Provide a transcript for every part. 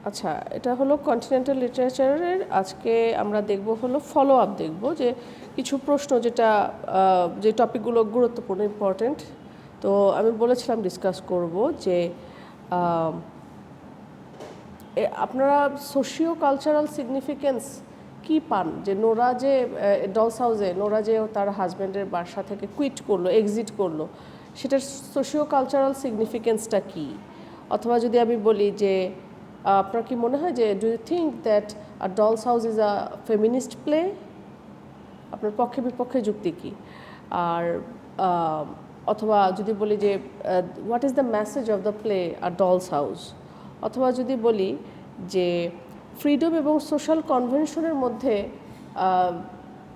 আচ্ছা, এটা হলো কন্টিনেন্টাল লিটারেচারের। আজকে আমরা দেখব হলো ফলো আপ দেখব যে কিছু প্রশ্ন যেটা যে টপিকগুলো গুরুত্বপূর্ণ ইম্পর্টেন্ট। তো আমি বলেছিলাম ডিসকাস করব যে আপনারা সোশিও কালচারাল সিগনিফিকেন্স কি পান, যে নোরা যে ডলস হাউসে নোরা যে তার হাজব্যান্ডের বাসা থেকে কুইট করলো, এক্সিট করলো, সেটার সোশিও কালচারাল সিগনিফিকেন্সটা কী? অথবা যদি আমি বলি যে আপনার কি মনে হয় যে do you think that a doll's house is a feminist play? আপনার পক্ষে বিপক্ষে যুক্তি কী? আর অথবা যদি বলি যে what is the message of the play a doll's house? অথবা যদি বলি যে ফ্রিডম এবং সোশ্যাল কনভেনশনের মধ্যে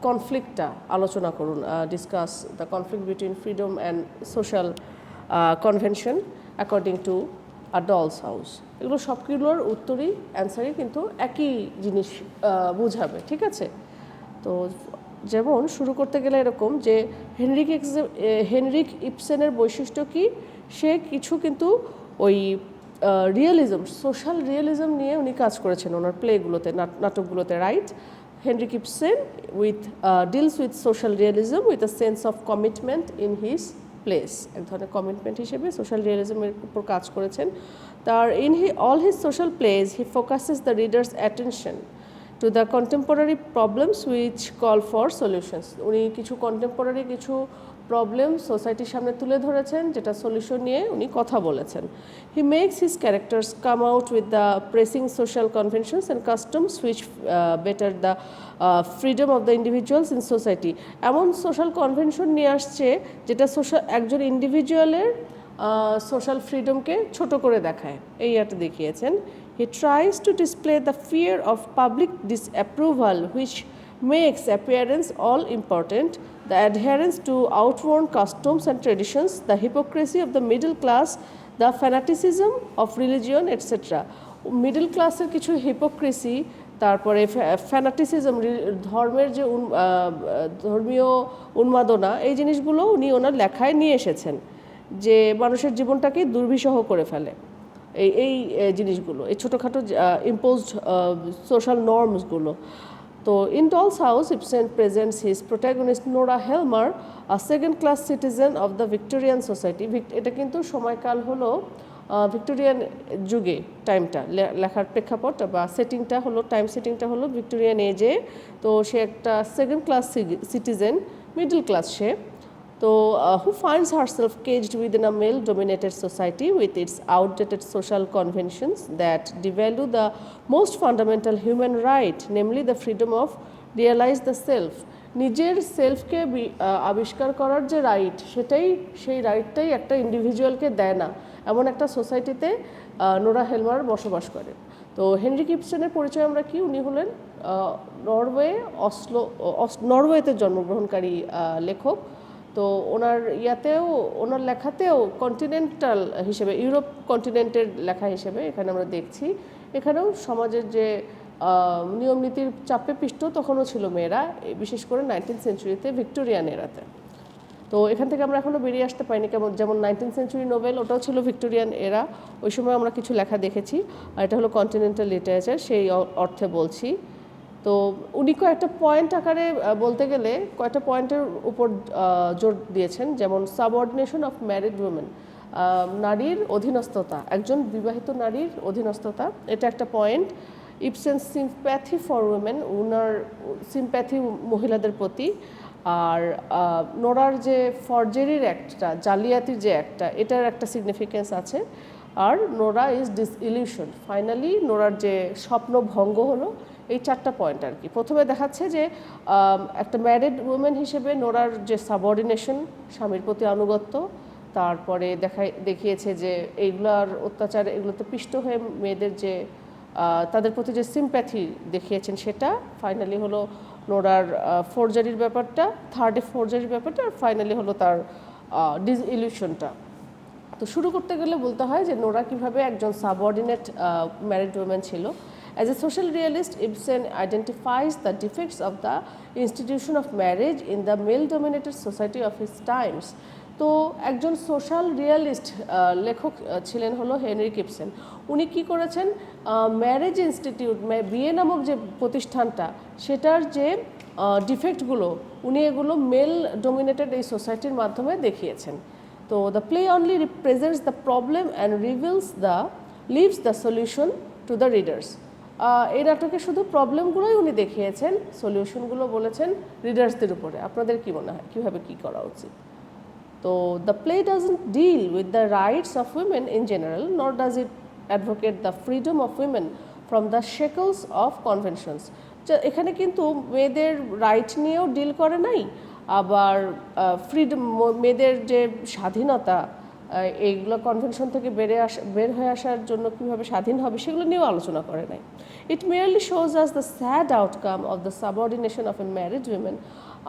কনফ্লিক্টটা আলোচনা করুন, discuss the conflict between freedom and social convention according to a doll's house. এগুলো সবগুলোর উত্তরই অ্যান্সারই কিন্তু একই জিনিস বোঝাবে, ঠিক আছে? তো যেমন শুরু করতে গেলে এরকম যে হেনরিক ইপসেনের বৈশিষ্ট্য কি, সে কিছু কিন্তু ওই রিয়েলিজম, সোশ্যাল রিয়েলিজম নিয়ে উনি কাজ করেছেন ওনার প্লেগুলোতে, নাটকগুলোতে, right? Henrik Ibsen deals with social realism with a sense of commitment in his plays, এক ধরনের কমিটমেন্ট হিসেবে সোশ্যাল রিয়েলিজমের উপর কাজ করেছেন। তার all his social plays he focuses the reader's attention to the contemporary problems which call for solutions. উনি কিছু contemporary কিছু প্রবলেম সোসাইটির সামনে তুলে ধরেছেন, যেটা সলিউশন নিয়ে উনি কথা বলেছেন। He makes his characters come out with the pressing social conventions and customs which better the freedom of the individuals in society. এমন সোশ্যাল কনভেনশন নিয়ে আসছে যেটা একজন ইন্ডিভিজুয়ালের সোশ্যাল ফ্রিডমকে ছোট করে দেখায়, এই একটা দেখিয়েছেন। He tries to display the fear of public disapproval which makes appearance all important, the adherence to outworn customs and traditions, the hypocrisy of the middle class, the fanaticism of religion, etc. Middle ক্লাসের কিছু hypocrisy, তারপরে fanaticism, ধর্মের যে ধর্মীয় উন্মাদনা, এই জিনিসগুলো উনি ওনার লেখায় নিয়ে এসেছেন, যে মানুষের জীবনটাকে দুর্বিষহ করে ফেলে এই জিনিসগুলো, এই ছোটোখাটো ইম্পোজড সোশ্যাল নর্মসগুলো। তো in Doll's house Ibsen presents his protagonist Nora Helmer, a second class citizen of the Victorian society. এটা কিন্তু সময়কাল হলো ভিক্টোরিয়ান যুগে, টাইমটা লেখার প্রেক্ষাপট বা সেটিংটা হলো, টাইম সেটিংটা হলো ভিক্টোরিয়ান এজে। তো সে একটা second class citizen, middle class সে। তো who finds herself caged within a male-dominated society with its outdated social conventions that devalue the most fundamental human right, namely the freedom of realize the self. নিজের সেলফকে আবিষ্কার করার যে right, সেই রাইটটাই একটা ইন্ডিভিজুয়ালকে দেয় না, এমন একটা সোসাইটিতে নোরা হেলমার বসবাস করে। তো হেনরিক ইপসেনের পরিচয় আমরা কি, উনি হলেন নরওয়েতে জন্মগ্রহণকারী লেখক। তো ওনার ওনার লেখাতেও কন্টিনেন্টাল হিসেবে, ইউরোপ কন্টিনেন্টের লেখা হিসেবে এখানে আমরা দেখছি। এখানেও সমাজের যে নিয়মনীতির চাপে পিষ্ট তখনও ছিল মেয়েরা, বিশেষ করে 19th সেঞ্চুরিতে, ভিক্টোরিয়ান এরাতে। তো এখান থেকে আমরা এখনও বেরিয়ে আসতে পারিনি, যেমন 19th সেঞ্চুরি নোবেল, ওটাও ছিল ভিক্টোরিয়ান এরা, ওই সময় আমরা কিছু লেখা দেখেছি। আর এটা হলো কন্টিনেন্টাল লিটারেচার, সেই অর্থে বলছি। তো উনি কয়েকটা পয়েন্ট আকারে বলতে গেলে কয়েকটা পয়েন্টের উপর জোর দিয়েছেন, যেমন সাবঅর্ডিনেশন অফ ম্যারিড উইমেন, নারীর অধীনস্থতা, একজন বিবাহিত নারীর অধীনস্থতা, এটা একটা point. Ibsen sympathy for women, উনার সিম্প্যাথি মহিলাদের প্রতি। আর নোরার যে ফরজেরির একটা, জালিয়াতির যে একটা, এটার একটা সিগনিফিকেন্স আছে। আর নোরা ইজ ডিসইলিউশন, ফাইনালি নোরার যে স্বপ্ন ভঙ্গ হলো, এই চারটা পয়েন্ট আর কি। প্রথমে দেখাচ্ছে যে একটা ম্যারিড উমেন হিসেবে নোরার যে সাবঅর্ডিনেশন, স্বামীর প্রতি আনুগত্য, তারপরে দেখিয়েছে যে এইগুলার অত্যাচার, এগুলোতে পিষ্ট হয়ে মেয়েদের যে তাদের প্রতি যে সিম্প্যাথি দেখিয়েছেন, সেটা ফাইনালি হলো নোরার ফোরজারির ব্যাপারটা, থার্ডে ফোরজারির ব্যাপারটা, আর ফাইনালি হলো তার ডিসইলিউশনটা। তো শুরু করতে গেলে বলতে হয় যে নোরা কীভাবে একজন সাবঅর্ডিনেট ম্যারিড উমেন ছিল। As a social realist, Ibsen identifies the defects of the institution of marriage in the male-dominated society of his times. তো একজন সোশ্যাল রিয়ালিস্ট লেখক ছিলেন হলো হেনরি কিপসন। উনি কি করেছেন, ম্যারেজ ইনস্টিটিউট বিয়ে নামক যে প্রতিষ্ঠানটা সেটার যে ডিফেক্টগুলো উনি এগুলো মেল ডোমিনেটেড এই সোসাইটির মাধ্যমে দেখিয়েছেন। তো the play only represents the problem and leaves the solution to the readers. এই নাটকে শুধু প্রবলেমগুলোই উনি দেখিয়েছেন, সলিউশনগুলো বলেছেন রিডার্সদের উপরে। আপনাদের কি মনে হয় কীভাবে কী করা উচিত? তো the play doesn't deal with the rights of women in general, nor does it advocate the freedom of women from the shackles of conventions. এখানে কিন্তু মেয়েদের রাইট নিয়েও ডিল করে নাই, আবার ফ্রিডম মেয়েদের যে স্বাধীনতা এইগুলো কনভেনশন থেকে বের হয়ে আসার জন্য কীভাবে স্বাধীন হবে সেগুলো নিয়েও আলোচনা করে নাই। It merely shows us the sad outcome of the subordination of a married women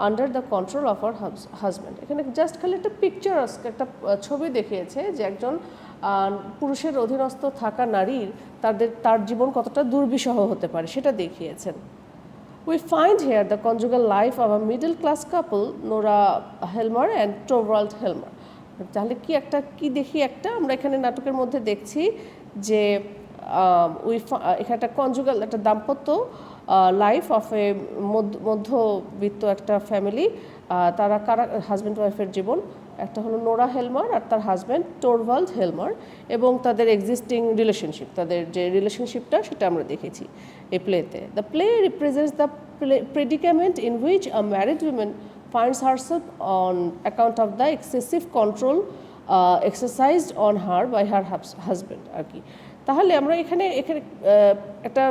under the control of our husband. এখানে জাস্ট খালি একটা পিকচারাস একটা ছবি দেখিয়েছে যে একজন পুরুষের অধীনস্থ থাকা নারীর তার জীবন কতটা দুর্বিষহ হতে পারে সেটা দেখিয়েছেন। We find here the conjugal life of a middle-class couple, Nora Helmer and Torvald Helmer. তাহলে কি দেখি আমরা এখানে নাটকের মধ্যে দেখছি যে এখানে একটা কনজুগাল একটা দাম্পত্য লাইফ অফ এ মধ্যবিত্ত একটা ফ্যামিলি, তারা হাজব্যান্ড ওয়াইফের জীবন। একটা হলো নোরা হেলমার আর তার হাজব্যান্ড টোরভাল্ড হেলমার, এবং তাদের এক্সিস্টিং রিলেশনশিপ, তাদের যে রিলেশনশিপটা সেটা আমরা দেখেছি এই প্লেতে। The play represents the predicament in which a married woman finds herself on account of the excessive control exercised on her by her husband আর কি। তাহলে আমরা এখানে একটা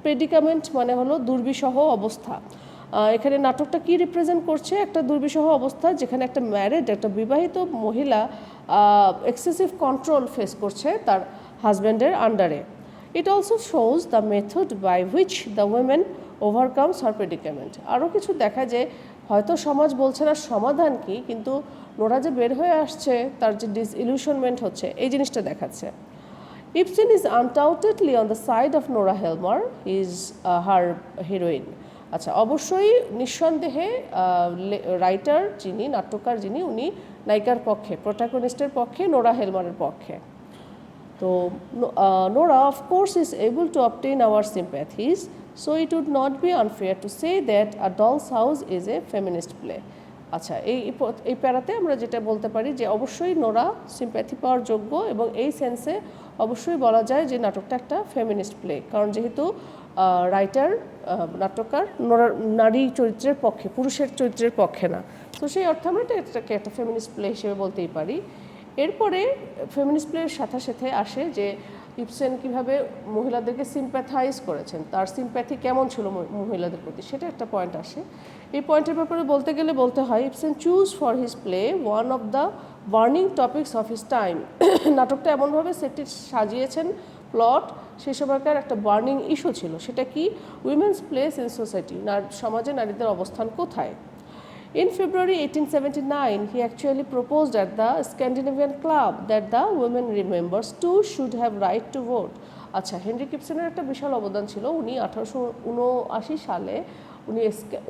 প্রেডিকামেন্ট মানে হলো দুর্বিষহ অবস্থা। এখানে নাটকটা কি রিপ্রেজেন্ট করছে, একটা দুর্বিষহ অবস্থা যেখানে একটা বিবাহিত মহিলা এক্সেসিভ কন্ট্রোল ফেস করছে তার হাজব্যান্ডের আন্ডারে। It also shows the method by which the women overcomes her predicament. আরও কিছু দেখা যে হয়তো সমাজ বলছে না সমাধান কি, কিন্তু নোরা যে বের হয়ে আসছে তার যে ডিসইলিউশনমেন্ট হচ্ছে এই জিনিসটা দেখাচ্ছে। Ibsen is undoubtedly on the side of Nora Helmer, is her heroine. আচ্ছা, অবশ্যই নিঃসন্দেহে রাইটার যিনি, নাট্যকার যিনি, উনি নায়িকার পক্ষে, প্রোটাগনিস্টের পক্ষে, নোরা হেলমারের পক্ষে। তো Nora of course is able to obtain our sympathies, so it would not be unfair to say that A Doll's House is a feminist play. আচ্ছা, এই প্যারাতে আমরা যেটা বলতে পারি যে অবশ্যই নোরা সিম্প্যাথি পাওয়ার যোগ্য, এবং এই সেন্সে অবশ্যই বলা যায় যে নাটকটা একটা ফেমিনিস্ট প্লে, কারণ যেহেতু রাইটার নাট্যকার নারী চরিত্রের পক্ষে, পুরুষের চরিত্রের পক্ষে না, তো সেই অর্থে আমরা এটাকে একটা ফেমিনিস্ট প্লে হিসেবে বলতেই পারি। এরপরে ফেমিনিস্ট প্লের সাথে সাথে আসে যে ইবসেন কীভাবে মহিলাদেরকে সিম্প্যাথাইজ করেছেন, তার সিম্প্যাথি কেমন ছিল মহিলাদের প্রতি, সেটা একটা পয়েন্ট আসে। এই পয়েন্টের ব্যাপারে বলতে গেলে বলতে হয় Ibsen choose for his play one of the burning topics of his time. নাটকটা এমনভাবে সেটটি সাজিয়েছেন, প্লট সেই সময়কার একটা বার্নিং ইস্যু ছিল, সেটা কি, উইমেন্স প্লেস ইন সোসাইটি, সমাজে নারীদের অবস্থান কোথায়। In February 1879, he actually proposed at the Scandinavian Club that the women members too should have right to vote. আচ্ছা, হেনরি কিপসনের একটা বিশাল অবদান ছিল। উনি 1879 সালে উনি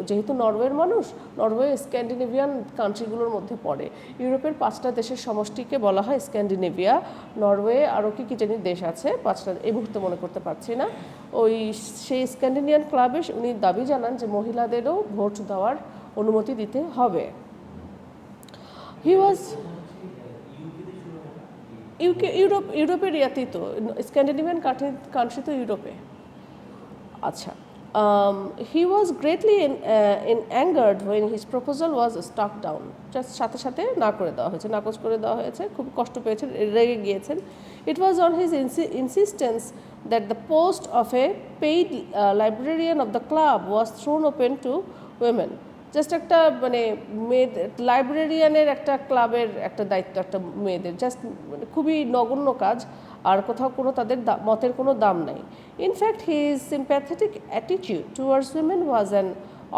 যেহেতু নরওয়ের মানুষ, নরওয়ে স্ক্যান্ডিনেভিয়ান কান্ট্রিগুলোর মধ্যে পড়ে, ইউরোপের 5টা দেশের সমষ্টিকে বলা হয় স্ক্যান্ডিনেভিয়া। নরওয়ে আরও কি জানি দেশ আছে 5টা, এই মুহূর্তে মনে করতে পারছি না। সেই স্ক্যান্ডিনেভিয়ান ক্লাবে উনি দাবি জানান যে মহিলাদেরও ভোট দেওয়ার অনুমতি দিতে হবে। হি ওয়াজ ইউরোপের ইয়াতেই তো, স্ক্যান্ডিনেভিয়ান কান্ট্রি তো ইউরোপে। আচ্ছা, he was greatly angered when his proposal was struck down. Just সাথে সাথে নাকচ করে দেওয়া হয়েছে, খুব কষ্ট পেয়েছেন, রেগে গিয়েছেন। It was on his insistence that the post of a paid librarian of the club was thrown open to women. Just একটা মানে মেয়েদের লাইব্রেরিয়ানের একটা ক্লাবের একটা দায়িত্ব একটা মেয়েদের, জাস্ট খুবই নগণ্য কাজ, আর কোথাও তাদের মতের কোনো দাম নাই। In fact his sympathetic attitude towards women was an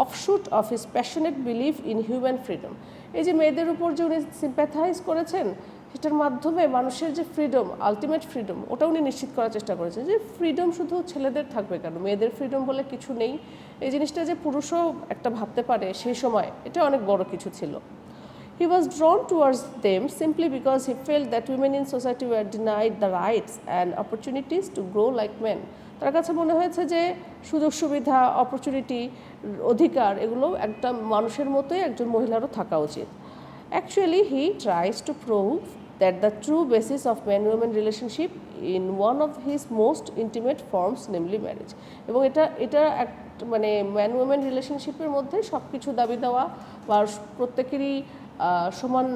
offshoot of his passionate believe in human freedom. এই যে মেয়েদের উপর যে উনি সিম্প্যাথাইজ করেছেন, সেটার মাধ্যমে মানুষের যে ফ্রিডম, আলটিমেট ফ্রিডম, ওটা উনি নিশ্চিত করার চেষ্টা করেছেন যে ফ্রিডম শুধু ছেলেদের থাকবে কেন, মেয়েদের ফ্রিডম বলে কিছু নেই। এই জিনিসটা যে পুরুষও একটা ভাবতে পারে সেই সময়, এটা অনেক বড় কিছু ছিল। He was drawn towards them simply because he felt that women in society were denied the rights and opportunities to grow like men. তার কাছে মনে হয়েছে যে সুযোগ সুবিধা, অপরচুনিটি, অধিকার এগুলো একটা মানুষের মতোই একজন মহিলারও থাকা উচিত। Actually, he tries to prove that the true basis of man-woman relationship in one of his most intimate forms, namely marriage. এবং এটা মানে ম্যান ওমেন রিলেশনশিপের মধ্যে সব কিছু দাবি দেওয়া বা প্রত্যেকেরই সমান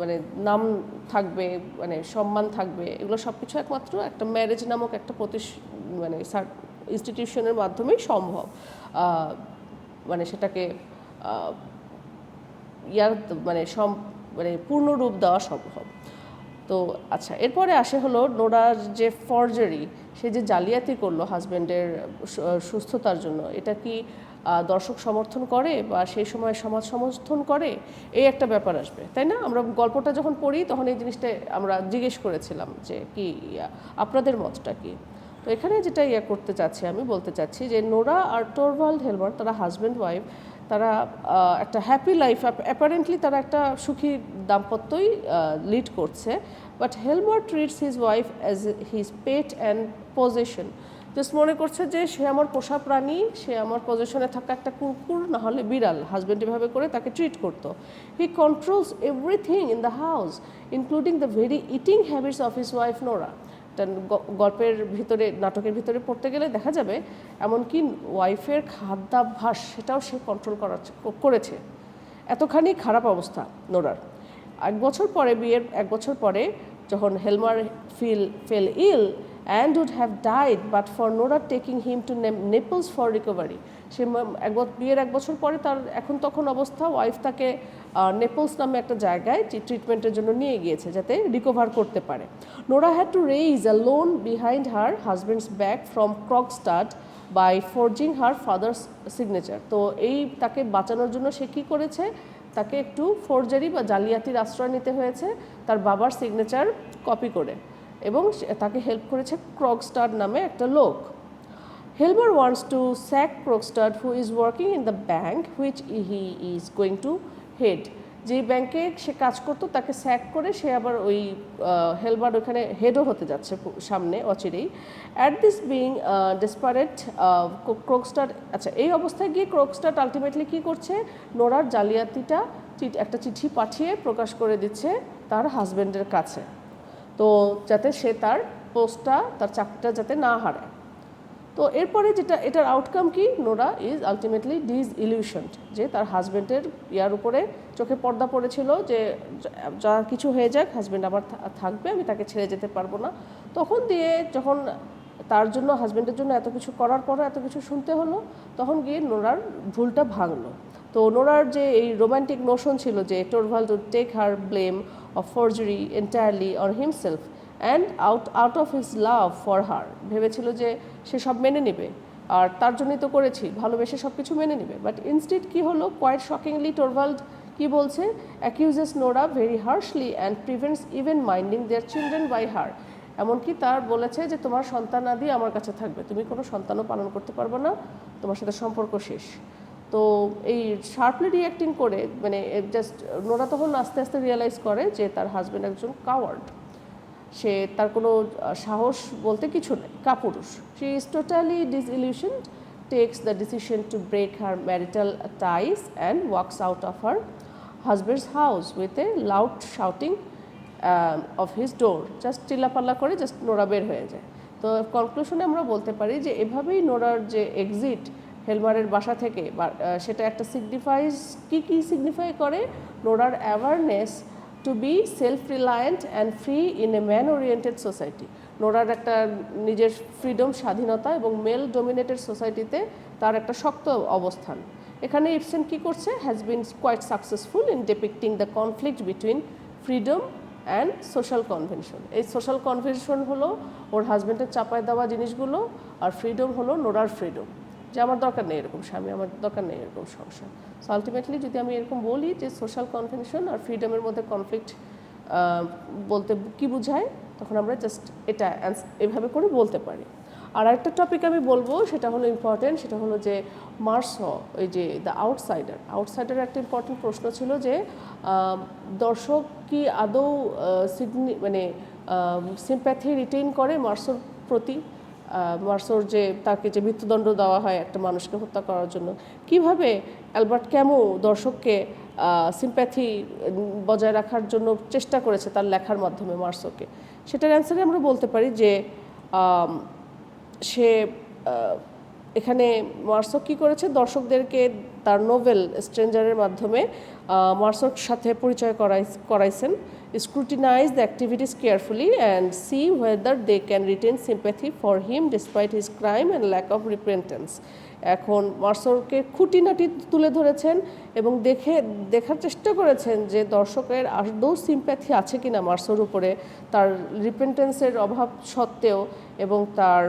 মানে নাম থাকবে, মানে সম্মান থাকবে, এগুলো সব কিছু একমাত্র একটা ম্যারেজ নামক একটা মানে ইনস্টিটিউশনের মাধ্যমেই সম্ভব, মানে সেটাকে মানে পূর্ণ রূপ দেওয়া সম্ভব। তো আচ্ছা, এরপরে আসে হলো নোরার যে ফরজারি, সে যে জালিয়াতি করলো হাজব্যান্ডের সুস্থতার জন্য, এটা কি দর্শক সমর্থন করে বা সেই সময় সমাজ সমর্থন করে, এই একটা ব্যাপার আসবে, তাই না? আমরা গল্পটা যখন পড়ি তখন এই জিনিসটা আমরা জিজ্ঞেস করেছিলাম যে কি আপনাদের মতটা কি। তো এখানে যেটা করতে চাচ্ছি, আমি বলতে চাচ্ছি যে নোরা আর টোরভাল্ড হেলমার তারা হাজব্যান্ড ওয়াইফ, তারা একটা হ্যাপি লাইফ, অ্যাপারেন্টলি তারা একটা সুখী দাম্পত্যই লিড করছে। But Helmer treats his wife as his pet and possession. Just মনে করছে যে সে আমার পোষা প্রাণী, সে আমার পজিশনে থাকা একটা কুকুর, না হলে বিড়াল। হাজব্যান্ড এভাবে করে তাকে ট্রিট করতো। He controls everything in the house including the very eating habits of his wife Nora. গল্পের ভিতরে, নাটকের ভিতরে পড়তে গেলে দেখা যাবে এমনকি ওয়াইফের খাদ্যাভ্যাস সেটাও সে কন্ট্রোল করেছে। এতখানি খারাপ অবস্থা নোরার। বিয়ের 1 বছর পরে যখন Helmer fell ill and would have died but for Nora taking him to Naples for recovery. সে বিয়ের 1 বছর পরে তার তখন অবস্থা, ওয়াইফ তাকে নেপলস নামে একটা জায়গায় ট্রিটমেন্টের জন্য নিয়ে গিয়েছে যাতে রিকভার করতে পারে। Nora had to raise a loan behind her husband's back from Krogstad by forging her father's signature. তো তাকে বাঁচানোর জন্য সে কী করেছে, তাকে একটু ফোরজারি বা জালিয়াতির আশ্রয় নিতে হয়েছে তার বাবার সিগনেচার কপি করে, এবং তাকে হেল্প করেছে ক্রকস্টাড নামে একটা লোক। Helmer wants to sack Krogstad who is working in the bank which he is going to head. যে ব্যাংকে সে কাজ করতো তাকে স্যাক করে সে আবার ওই হেলমার ওখানে হেডও হতে যাচ্ছে সামনে অচিরেই। অ্যাট দিস বিং ডেসপারেট ক্রকস্টাড, আচ্ছা এই অবস্থায় গিয়ে ক্রকস্টাড আলটিমেটলি কী করছে, নোরার জালিয়াতিটা একটা চিঠি পাঠিয়ে প্রকাশ করে দিচ্ছে তার হাজব্যান্ডের কাছে, তো যাতে সে তার পোস্টটা, তার চাকরিটা যাতে না হারায়। তো এরপরে এটার আউটকাম কি, নোরা ইজ আলটিমেটলি ডিসইলিউশনড, যে তার হাজব্যান্ডের উপরে চোখে পর্দা পড়েছিল যে যা কিছু হয়ে যাক হাজব্যান্ড আবার থাকবে, আমি তাকে ছেড়ে যেতে পারবো না। যখন তার জন্য, হাজব্যান্ডের জন্য এত কিছু করার পরও এত কিছু শুনতে হলো, তখন গিয়ে নোরার ভুলটা ভাঙলো। তো নোরার যে এই রোম্যান্টিক নোশন ছিল যে Torvald would take her blame of forgery entirely on himself and out of his love for her, ভেবেছিল যে সে সব মেনে নেবে, আর তার জন্যই তো করেছি, ভালোবেসে সব কিছু মেনে নেবে। বাট ইনস্টেড কী হলো, কোয়াইট শকিংলি টোরভাল্ড কী বলছে, accuses Nora very harshly and prevents even minding their children by her. এমনকি তার বলেছে যে তোমার সন্তানাদি আমার কাছে থাকবে, তুমি কোনো সন্তানও পালন করতে পারবে না, তোমার সাথে সম্পর্ক শেষ। তো এই শার্পলি রিঅ্যাক্টিং করে, মানে জাস্ট নোরা তখন আস্তে আস্তে রিয়েলাইজ করে যে তার হাজব্যান্ড একজন কাওয়ার্ড, সে তার কোনো সাহস বলতে কিছু নেই, কাপুরুষ। She is totally disillusioned, takes the decision to break her marital ties and walks out of her husband's house with a loud shouting of his door. Just চিল্লাপাল্লা করে জাস্ট নোরা বের হয়ে যায়। তো কনক্লুশনে আমরা বলতে পারি যে এভাবেই নোরার যে এক্সিট হেলমারের বাসা থেকে, সেটা একটা সিগনিফাইজ, কী সিগনিফাই করে, নোরার awareness to be self reliant and free in a man oriented society. নোরার একটা নিজের ফ্রিডম, স্বাধীনতা এবং মেল ডোমিনেটেড সোসাইটিতে তার একটা শক্ত অবস্থান। এখানে ইবসেন কী করছে, has been quite successful in depicting the conflict between freedom and social convention. এই সোশ্যাল কনভেনশন হলো ওর হাজব্যান্ডের চাপায় দেওয়া জিনিসগুলো, আর ফ্রিডম হলো নোরার ফ্রিডম, যে আমার দরকার নেই এরকম স্বামী, আমার দরকার নেই এরকম সংসার। সো আলটিমেটলি যদি আমি এরকম বলি যে সোশ্যাল কনভেনশন আর ফ্রিডমের মধ্যে কনফ্লিক্ট বলতে কী বোঝায়, তখন আমরা জাস্ট এটা এভাবে করে বলতে পারি। আর একটা টপিক আমি বলবো, সেটা হলো ইম্পর্টেন্ট, সেটা হলো যে মার্সো, ওই যে দ্য আউটসাইডার একটা ইম্পর্টেন্ট প্রশ্ন ছিল যে দর্শক কি আদৌ মানে সিম্প্যাথি রিটেইন করে মার্সোর প্রতি, মার্সোর যে তাকে যে মৃত্যুদণ্ড দেওয়া হয় একটা মানুষকে হত্যা করার জন্য, কিভাবে অ্যালবার্ট ক্যামু দর্শককে সিম্প্যাথি বজায় রাখার জন্য চেষ্টা করেছে তার লেখার মাধ্যমে মার্সোকে। সেটার অ্যান্সারে আমরা বলতে পারি যে সে এখানে মার্সো কী করেছে, দর্শকদেরকে তার নোভেল স্ট্রেঞ্জারের মাধ্যমে মার্সোর সাথে পরিচয় করাইছেন, scrutinize the activities carefully and see whether they can retain sympathy for him despite his crime and lack of repentance. এখন মার্সোরকে খুঁটিনাটি তুলে ধরেছেন এবং দেখার চেষ্টা করেছেন যে দর্শকের আদৌ সিম্প্যাথি আছে কিনা মার্সোর উপরে, তার রিপেন্টেন্সের অভাব সত্ত্বেও এবং তার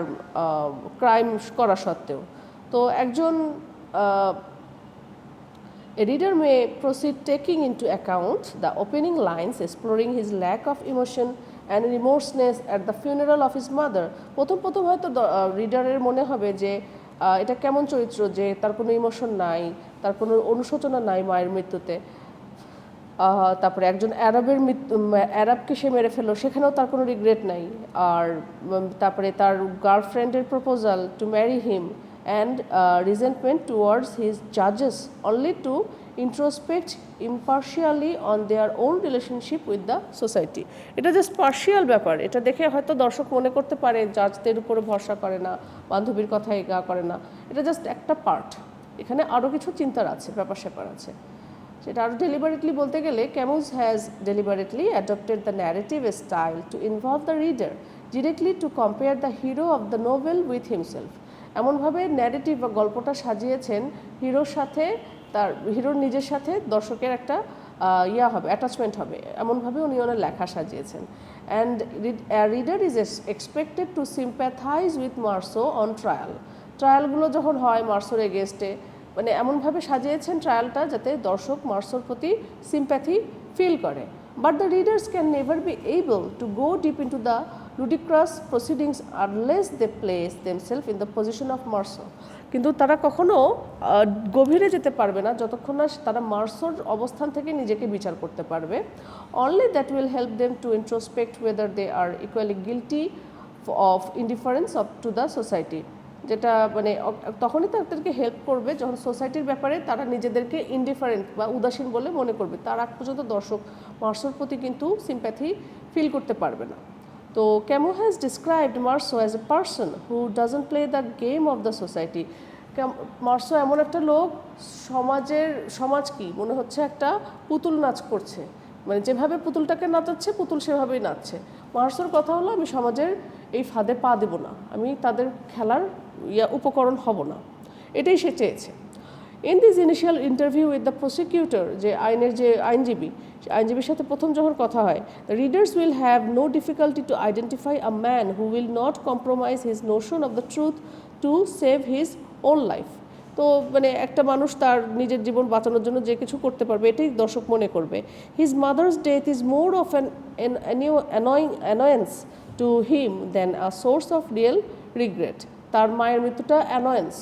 ক্রাইম করা সত্ত্বেও। তো একজন A reader may proceed taking into account the opening lines exploring his lack of emotion and remorseness at the funeral of his mother. প্রথম হয়তো রিডারের মনে হবে যে এটা কেমন চরিত্র যে তার কোনো ইমোশন নাই, তার কোনো অনুশোচনা নাই মায়ের মৃত্যুতে। তারপরে একজন অ্যারাবকে সে মেরে ফেললো, সেখানেও তার কোনো রিগ্রেট নাই। আর তারপরে তার গার্লফ্রেন্ডের proposal to marry him and resentment towards his judges, only to introspect impartially on their own relationship with the society. এটা জাস্ট পার্শিয়াল ব্যাপার, এটা দেখে হয়তো দর্শক মনে করতে পারে জাজদের উপরে ভরসা করে না, বান্ধবীর কথায় গা করে না, এটা জাস্ট একটা পার্ট, এখানে আরও কিছু চিন্তার আছে, ব্যাপার আছে। সেটা আরও ডেলিবারেটলি বলতে গেলে, Camus has deliberately adopted the narrative style to involve the reader directly to compare the hero of the novel with himself. এমনভাবে ন্যারেটিভ বা গল্পটা সাজিয়েছেন হিরোর নিজের সাথে দর্শকের একটা হবে, অ্যাটাচমেন্ট হবে, এমনভাবে উনি ওনার লেখা সাজিয়েছেন। And reader is expected to sympathize with Meursault on ট্রায়ালগুলো যখন হয় মার্সোর এগেনস্টে, মানে এমনভাবে সাজিয়েছেন ট্রায়ালটা যাতে দর্শক মার্সোর প্রতি সিম্প্যাথি ফিল করে। But the readers can never be able to go deep into the ludicrous proceedings unless they place themselves in the position of Marso. কিন্তু তারা কখনো গভীরে যেতে পারবে না যতক্ষণ না তারা মার্সোর অবস্থান থেকে নিজেকে বিচার করতে পারবে। Only that will help them to introspect whether they are equally guilty of indifference to the society. যেটা মানে তখনই তাদেরকে হেল্প করবে যখন সোসাইটির ব্যাপারে তারা নিজেদেরকে ইনডিফারেন্ট বা উদাসীন বলে মনে করবে, তার আগ পর্যন্ত দর্শক মার্সোর প্রতি কিন্তু সিম্প্যাথি ফিল করতে পারবে না। তো Camus has described Marceau as a person who doesn't play the game of the society. Marceau এমন একটা লোক, সমাজ কি মনে হচ্ছে একটা পুতুল নাচ করছে, মানে যেভাবে পুতুলটাকে নাচাচ্ছে পুতুল সেভাবেই নাচছে। মার্সোর কথা হলো আমি সমাজের এই ফাঁদে পা দেব না, আমি তাদের খেলার উপকরণ হব না, এটাই সে চেয়েছে। In this initial interview with the prosecutor, যে আইনজীবীর সাথে প্রথম যখন কথা হয়, the readers will have no difficulty to identify a man who will not compromise his notion of the truth to save his own life. তো মানে একটা মানুষ তার নিজের জীবন বাঁচানোর জন্য যে কিছু করতে পারবে এটাই দর্শক মনে করবে। His mother's death is more of annoyance to him than a source of real regret. তার মায়ের মৃত্যুটা অ্যানয়েন্স,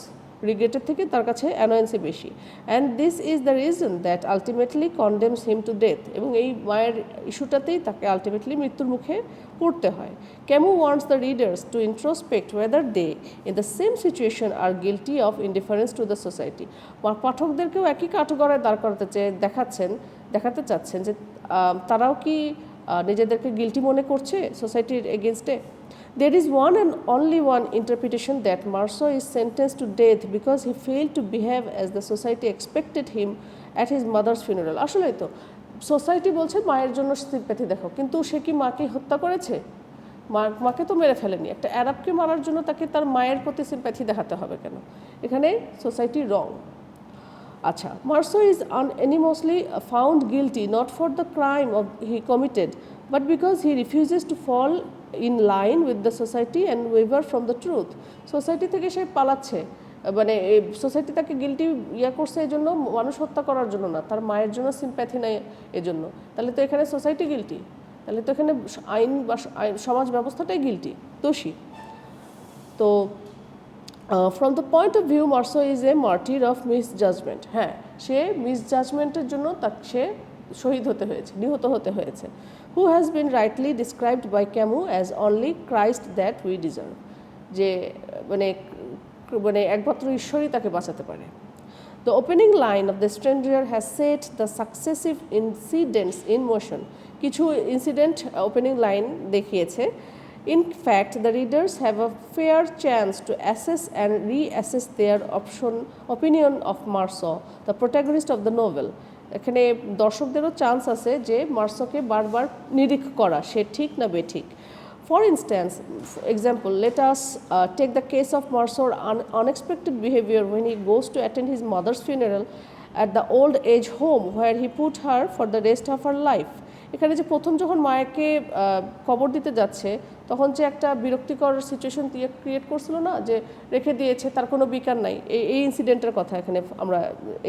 রিগ্রেটের থেকে তার কাছে অ্যানয়েন্সই বেশি। And this is the reason that ultimately condemns him to death. এবং এই মায়ের ইস্যুটাতেই তাকে আলটিমেটলি মৃত্যুর মুখে পড়তে হয়। Camus wants the readers to introspect whether they in the same situation are guilty of indifference to the society. পাঠকদেরকেও একই কাঠগড়ায় দাঁড় করাতে দেখাতে চাচ্ছেন যে তারাও কি নিজেদেরকে গিলটি মনে করছে সোসাইটির এগেনস্টে। There is one and only one interpretation that Marso is sentenced to death because he failed to behave as the society expected him at his mother's funeral. আসলেই তো সোসাইটি বলছে মায়ের জন্য সিম্প্যাথি দেখো, কিন্তু সে কি মাকে হত্যা করেছে? মাকে তো মেরে ফেলেনি। একটা অ্যারাবকে মারার জন্য তাকে তার মায়ের প্রতি সিম্প্যাথি দেখাতে হবে কেন? এখানে সোসাইটি রং। আচ্ছা, Marso is unanimously found guilty not for the crime he committed but because he refuses to fall in line with the society and waver from the truth. Society থেকে সে পালাচ্ছে, মানে সোসাইটি তাকে guilty করছে এই জন্য, মানুষ হত্যা করার জন্য না, তার মায়ের জন্য সিম্প্যাথি নেই এজন্য। তাহলে তো এখানে সোসাইটি গিলটি, তাহলে তো এখানে আইন বা সমাজ ব্যবস্থাটাই গিলটি, দোষী। তো from the point of view Meursault is a martyr of misjudgment, হ্যাঁ সে মিসজাজমেন্টের জন্য তাকে সে শহীদ হতে হয়েছে, নিহত হতে হয়েছে। Who has been rightly described by Camus as only Christ that we deserve, যে মানে মানে একমাত্র ঈশ্বরই তাকে বাঁচাতে পারে। The opening line of The Stranger has set the successive incidents in motion. কিছু ইনসিডেন্ট ওপেনিং লাইন দেখিয়েছে। In fact, the readers have a fair chance to assess and reassess their opinion of Marceau, the protagonist of the novel. এখানে দর্শকদেরও chance আছে যে মার্সোকে বারবার নিরীক্ষ করা, সে ঠিক না বেঠিক। For instance, example, let us take the case of Marceau's unexpected behavior when he goes to attend his mother's funeral at the old age home where he put her for the rest of her life. এখানে যে প্রথম যখন মায়াকে কবর দিতে যাচ্ছে তখন যে একটা বিরক্তিকর সিচুয়েশন ক্রিয়েট করছিল না, যে রেখে দিয়েছে, তার কোনো বিকার নাই, এই ইনসিডেন্টের কথা এখানে আমরা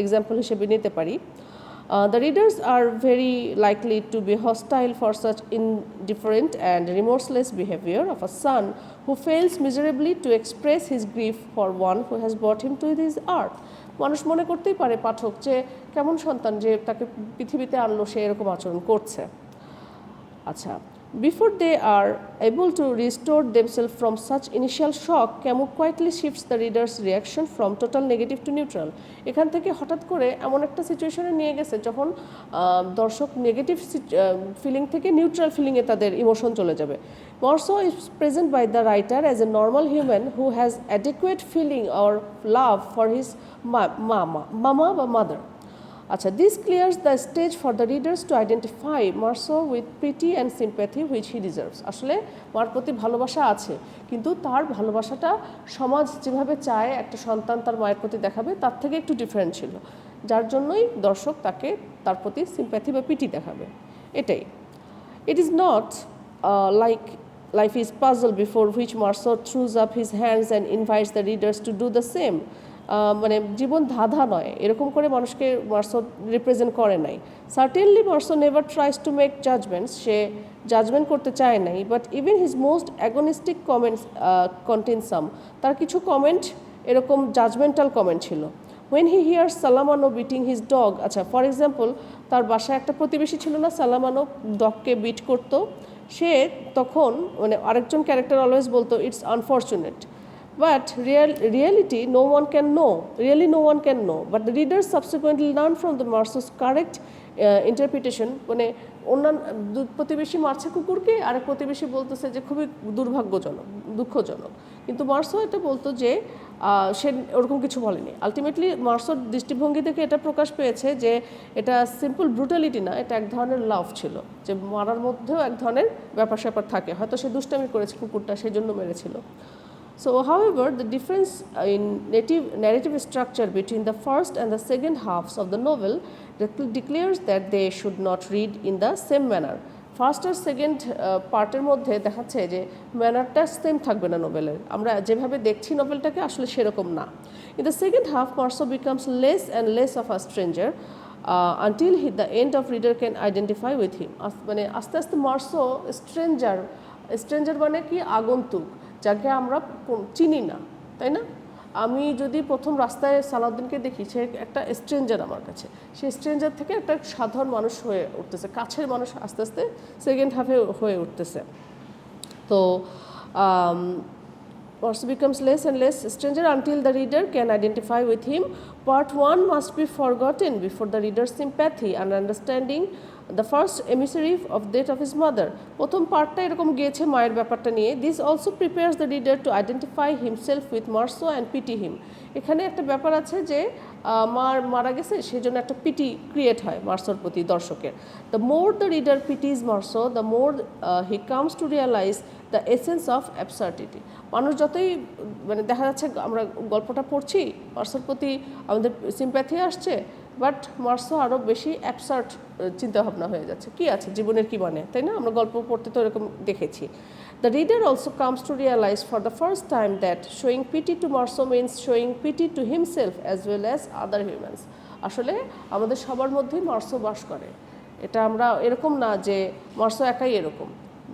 এক্সাম্পল হিসেবে নিতে পারি। The readers are very likely to be hostile for such indifferent and remorseless behavior of a son who fails miserably to express his grief for one who has brought him to this earth. মানুষ মনে করতেই পারে পাঠক যে কেমন সন্তান যে তাকে পৃথিবীতে আনলো, সে এরকম আচরণ করছে। আচ্ছা, before they are able to restore themselves from such initial shock, Camus quietly shifts the reader's reaction from total negative to neutral. এখান থেকে হঠাৎ করে এমন একটা সিচুয়েশনে নিয়ে গেছে যখন দর্শক নেগেটিভ ফিলিং থেকে নিউট্রাল ফিলিংয়ে তাদের ইমোশন চলে যাবে। Marceau is present by the writer as a normal human who has adequate feeling or love for his mama বা mother. আচ্ছা, this clears the stage for the readers to identify Marceau with pity and sympathy which he deserves. আসলে মার প্রতি ভালোবাসা আছে, কিন্তু তার ভালোবাসাটা সমাজ যেভাবে চায় একটা সন্তান তার মায়ের প্রতি দেখাবে তার থেকে একটু ডিফারেন্ট ছিল, যার জন্যই দর্শক তাকে তার প্রতি সিম্প্যাথি বা পিটি দেখাবে, এটাই। It is not like life is puzzle before which Marceau throws up his hands and invites the readers to do the same. মানে জীবন ধাঁধা নয়, এরকম করে মানুষকে মার্সো রিপ্রেজেন্ট করে নাই। Certainly Meursault never tries to make judgments, সে judgment করতে চায় নাই, but even his most agnostic comments contain some, তার কিছু কমেন্ট এরকম জাজমেন্টাল কমেন্ট ছিল। When he hears Salamano beating his dog, আচ্ছা ফর এক্সাম্পল তার বাসায় একটা প্রতিবেশী ছিল না, সালামানো ডগকে বিট করতো, সে তখন মানে আরেকজন ক্যারেক্টার অলওয়েজ বলতো it's unfortunate, but reality no one can know, really no one can know, but the readers subsequently learn from the Marceau's correct interpretation. মানে অন্যান্য প্রতিবেশী মারছে কুকুরকে, আরেক প্রতিবেশী বলতেছে যে খুবই দুর্ভাগ্যজনক, দুঃখজনক, কিন্তু মার্সো এটা বলতো যে সে ওরকম কিছু বলেনি। আলটিমেটলি মার্সোর দৃষ্টিভঙ্গি থেকে এটা প্রকাশ পেয়েছে যে এটা সিম্পল ব্রুটালিটি না, এটা এক ধরনের লাভ ছিল, যে মারার মধ্যেও এক ধরনের ব্যাপার স্যাপার থাকে, হয়তো সে দুষ্টামি করেছে কুকুরটা, সেই জন্য মেরেছিল। So, however, the difference in narrative structure between the first and the second halves of the novel declares that they should not read in the same manner. First আর সেকেন্ড পার্টের মধ্যে দেখাচ্ছে যে ম্যানারটা সেম থাকবে না নোভেলের, আমরা যেভাবে দেখছি নোভেলটাকে আসলে সেরকম না। In the second half Marceau becomes less and less of a stranger until the end of reader can identify with him. মানে আস্তে আস্তে মার্সো স্ট্রেঞ্জার মানে কি, আগন্তুক, যাকে আমরা চিনি না, তাই না? আমি যদি প্রথম রাস্তায় সালাউদ্দিনকে দেখি, সে একটা স্ট্রেঞ্জার আমার কাছে, সেই স্ট্রেঞ্জার থেকে একটা সাধারণ মানুষ হয়ে উঠতেছে, কাছের মানুষ আস্তে আস্তে সেকেন্ড হাফে হয়ে উঠতেছে। তো Marceau becomes less and less stranger until the reader can identify with him. Part 1 must be forgotten before the reader's sympathy and understanding the first emissary of death of his mother. প্রথম পার্টটা এরকম গিয়েছে মায়ের ব্যাপারটা নিয়ে। This also prepares the reader to identify himself with Marceau and pity him. এখানে একটা ব্যাপার আছে যে মারা গেছে, সেই জন্য একটা পিটি ক্রিয়েট হয় মার্সোর প্রতি দর্শকের। The more the reader pities Marceau, the more he comes to realize the essence of absurdity. মানুষ যতই মানে দেখা যাচ্ছে আমরা গল্পটা পড়ছি, মার্সোর প্রতি আমাদের সিম্প্যাথি আসছে, বাট মার্সো আরও বেশি অ্যাবসার্ড চিন্তাভাবনা হয়ে যাচ্ছে, কি আছে জীবনের কি মানে, তাই না? আমরা গল্প পড়তে তো এরকম দেখেছি। The reader also comes to realize for the first time that showing pity to Marceau means showing pity to himself as well as other humans. আসলে আমাদের সবার মধ্যেই মার্সো বাস করে, এটা আমরা এরকম না যে মার্সো একাই এরকম,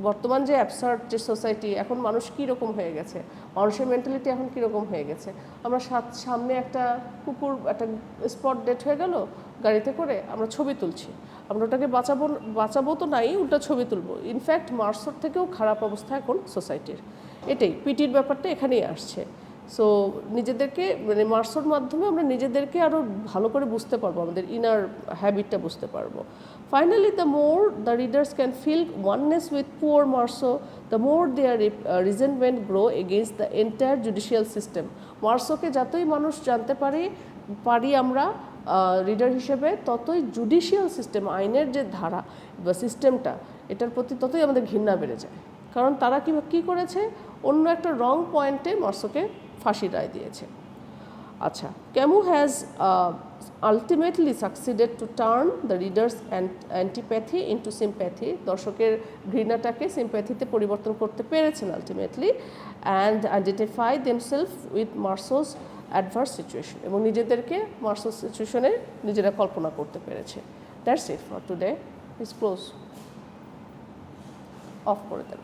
বর্তমান যে অ্যাবসার্ড যে সোসাইটি, এখন মানুষ কীরকম হয়ে গেছে, মানুষের মেন্টালিটি এখন কীরকম হয়ে গেছে। আমরা সামনে একটা কুকুর একটা স্পট ডেট হয়ে গেল গাড়িতে করে, আমরা ছবি তুলছি, আমরা ওটাকে বাঁচাবো তো নাই, উল্টা ছবি তুলবো। ইনফ্যাক্ট মার্সোর থেকেও খারাপ অবস্থা এখন সোসাইটির। এটাই পিটির ব্যাপারটা এখানেই আসছে। সো নিজেদেরকে মানে মার্সোর মাধ্যমে আমরা নিজেদেরকে আরও ভালো করে বুঝতে পারবো, আমাদের ইনার হ্যাবিটটা বুঝতে পারবো। Finally, the more the readers can feel oneness with poor Marceau, the more their resentment grow against the entire judicial system. মার্সোকে যতই মানুষ জানতে পারি আমরা রিডার হিসেবে, ততই জুডিশিয়াল সিস্টেম, আইনের যে ধারা বা সিস্টেমটা, এটার প্রতি ততই আমাদের ঘৃণা বেড়ে যায়। কারণ তারা কী করেছে, অন্য একটা রং পয়েন্টে মার্সোকে ফাঁসির রায় দিয়েছে। আচ্ছা, Camus has ultimately succeeded to turn the readers' antipathy into sympathy. দর্শকের ঘৃণাটাকে সিম্প্যাথিতে পরিবর্তন করতে পেরেছেন ultimately, and identify themselves with Marceau's adverse situation, এবং নিজেদেরকে মার্সোর সিচুয়েশনে নিজেরা কল্পনা করতে পেরেছে। That's it for today. Please close. Of করে দেন।